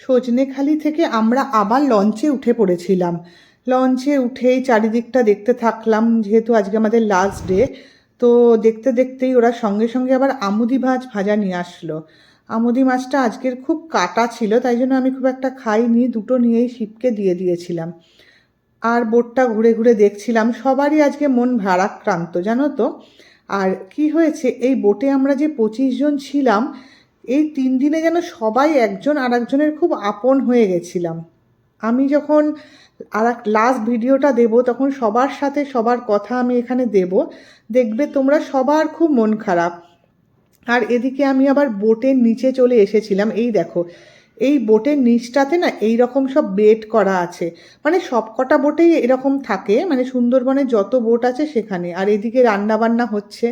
সজনেখালি থেকে আমরা আবার লঞ্চে উঠে পড়েছিলাম। লঞ্চে উঠেই চারিদিকটা দেখতে থাকলাম, যেহেতু আজকে আমাদের লাস্ট ডে। তো দেখতে দেখতেই ওরা সঙ্গে সঙ্গে আবার আমুদি মাছ ভাজা নিয়ে আসলো। আমুদি মাছটা আজকের খুব কাটা ছিল, তাই জন্য আমি খুব একটা খাইনি, দুটো নিয়েই শিবকে দিয়ে দিয়েছিলাম। আর বোটটা ঘুরে ঘুরে দেখছিলাম, সবারই আজকে মন ভারাক্রান্ত জানো তো। আর কি হয়েছে, এই বোটে আমরা যে 25 জন ছিলাম, এই 3 দিনে যেন সবাই একজন আর একজনের খুব আপন হয়ে গেছিলাম। আমি যখন আর লাস্ট ভিডিওটা দেব, তখন সবার সাথে সবার কথা আমি এখানে দেব, দেখবে তোমরা সবার খুব মন খারাপ। আর এদিকে আমি আবার বোটের নিচে চলে এসেছিলাম, এই দেখো এই বোটের নিচটাতে না এই রকম সব বেড করা আছে। মানে সব কটা বোটেই এরকম থাকে, মানে সুন্দরবনে যত বোট আছে সেখানে। আর এদিকে রান্না বান্না হচ্ছে,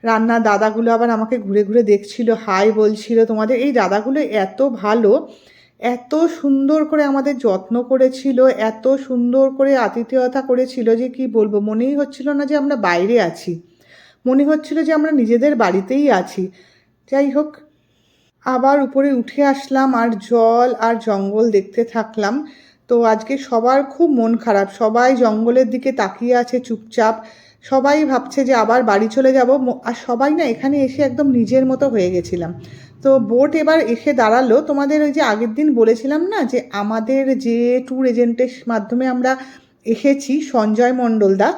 রান্না দাদাগুলো আবার আমাকে ঘুরে ঘুরে দেখছিল, হাই বলছিল। তোমাদের এই দাদাগুলো এত ভালো, এত সুন্দর করে আমাদের যত্ন করেছিল, এত সুন্দর করে আতিথেয়তা করেছিল যে কি বলবো, মনেই হচ্ছিল না যে আমরা বাইরে আছি, মনে হচ্ছিল যে আমরা নিজেদের বাড়িতেই আছি। যাই হোক, আবার উপরে উঠে আসলাম আর জল আর জঙ্গল দেখতে থাকলাম। তো আজকে সবার খুব মন খারাপ, সবাই জঙ্গলের দিকে তাকিয়ে আছে চুপচাপ। সবাই ভাবছে যে আবার বাড়ি চলে যাব। আর সবাই না এখানে এসে একদম নিজের মতো হয়ে গেছিলাম। তো বোট এবার এসে দাঁড়ালো। তোমাদের ওই যে আগের দিন বলেছিলাম না যে আমাদের যে ট্যুর এজেন্টের মাধ্যমে আমরা এসেছি, সঞ্জয় মণ্ডলদা,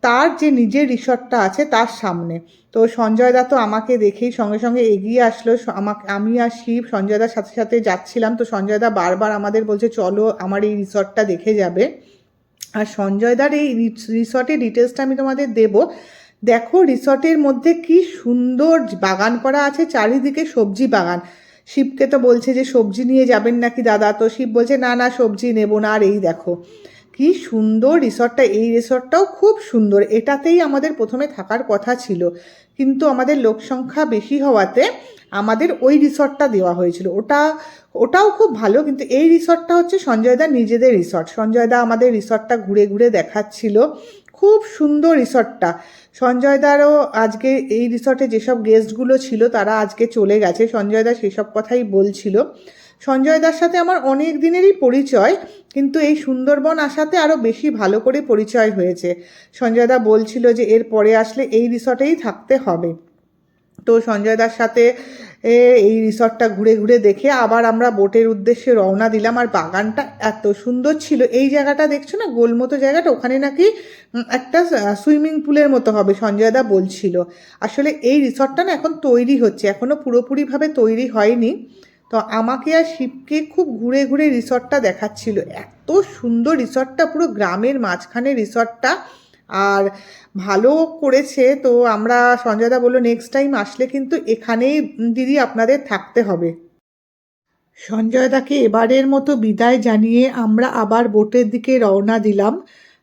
তার যে নিজের রিসর্টটা আছে তার সামনে। তো সঞ্জয়দা তো আমাকে দেখেই সঙ্গে সঙ্গে এগিয়ে আসলো। আমাকে, আমি আর শিব সঞ্জয়দার সাথে সাথে যাচ্ছিলাম। তো সঞ্জয়দা বারবার আমাদের বলছে চলো আমার এই রিসর্টটা দেখে যাবে। আর সঞ্জয়দার এই রিসর্টের ডিটেলসটা আমি তোমাদের দেব। দেখো রিসর্টের মধ্যে কি সুন্দর বাগান করা আছে, চারিদিকে সবজি বাগান। শিবকে তো বলছে যে সবজি নিয়ে যাবেন নাকি দাদা, তো শিব বলছে না না সবজি নেব না। আর এই দেখো কি সুন্দর রিসর্টটা, এই রিসর্টটাও খুব সুন্দর। এটাতেই আমাদের প্রথমে থাকার কথা ছিল, কিন্তু আমাদের লোক সংখ্যা বেশি হওয়াতে আমাদের ওই রিসর্টটা দেওয়া হয়েছিল। ওটাও খুব ভালো, কিন্তু এই রিসর্টটা হচ্ছে সঞ্জয়দা নিজেদের রিসর্ট। সঞ্জয়দা আমাদের রিসর্টটা ঘুরে ঘুরে দেখাচ্ছিল, খুব সুন্দর রিসর্টটা। সঞ্জয়দারও আজকে এই রিসর্টে যেসব গেস্টগুলো ছিল তারা আজকে চলে গেছে, সঞ্জয়দা সেসব কথাই বলছিল। সঞ্জয়দার সাথে আমার অনেক দিনেরই পরিচয়, কিন্তু এই সুন্দরবন আসাতে আরও বেশি ভালো করে পরিচয় হয়েছে। সঞ্জয়দা বলছিল যে এর পরে আসলে এই রিসর্টেই থাকতে হবে। তো সঞ্জয়দার সাথে এই রিসর্টটা ঘুরে ঘুরে দেখে আবার আমরা বোটের উদ্দেশ্যে রওনা দিলাম। আর বাগানটা এত সুন্দর ছিল, এই জায়গাটা দেখছো না গোল মতো জায়গাটা, ওখানে নাকি একটা সুইমিং পুলের মতো হবে সঞ্জয়দা বলছিল। আসলে এই রিসর্টটা না এখন তৈরি হচ্ছে, এখনও পুরোপুরিভাবে তৈরি হয়নি। তো আমাকে আর শিবকে খুব ঘুরে ঘুরে রিসর্টটা দেখাচ্ছিল, এত সুন্দর রিসর্টটা, পুরো গ্রামের মাঝখানে রিসর্টটা। আর ভালো করেছে। তো আমরা, সঞ্জয়দা বললো নেক্সট টাইম আসলে কিন্তু এখানেই দিদি আপনাদের থাকতে হবে। সঞ্জয়দাকে এবারের মতো বিদায় জানিয়ে আমরা আবার বোটের দিকে রওনা দিলাম।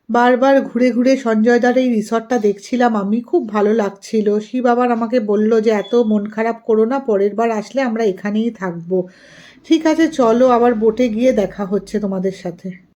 বারবার ঘুরে ঘুরে সঞ্জয়দার এই রিসর্টটা দেখছিলাম, আমি খুব ভালো লাগছিল। শিব আবার আমাকে বলল যে এত মন খারাপ করো না, পরের বার আসলে আমরা এখানেই থাকবো। ঠিক আছে চলো, আবার বোটে গিয়ে দেখা হচ্ছে তোমাদের সাথে।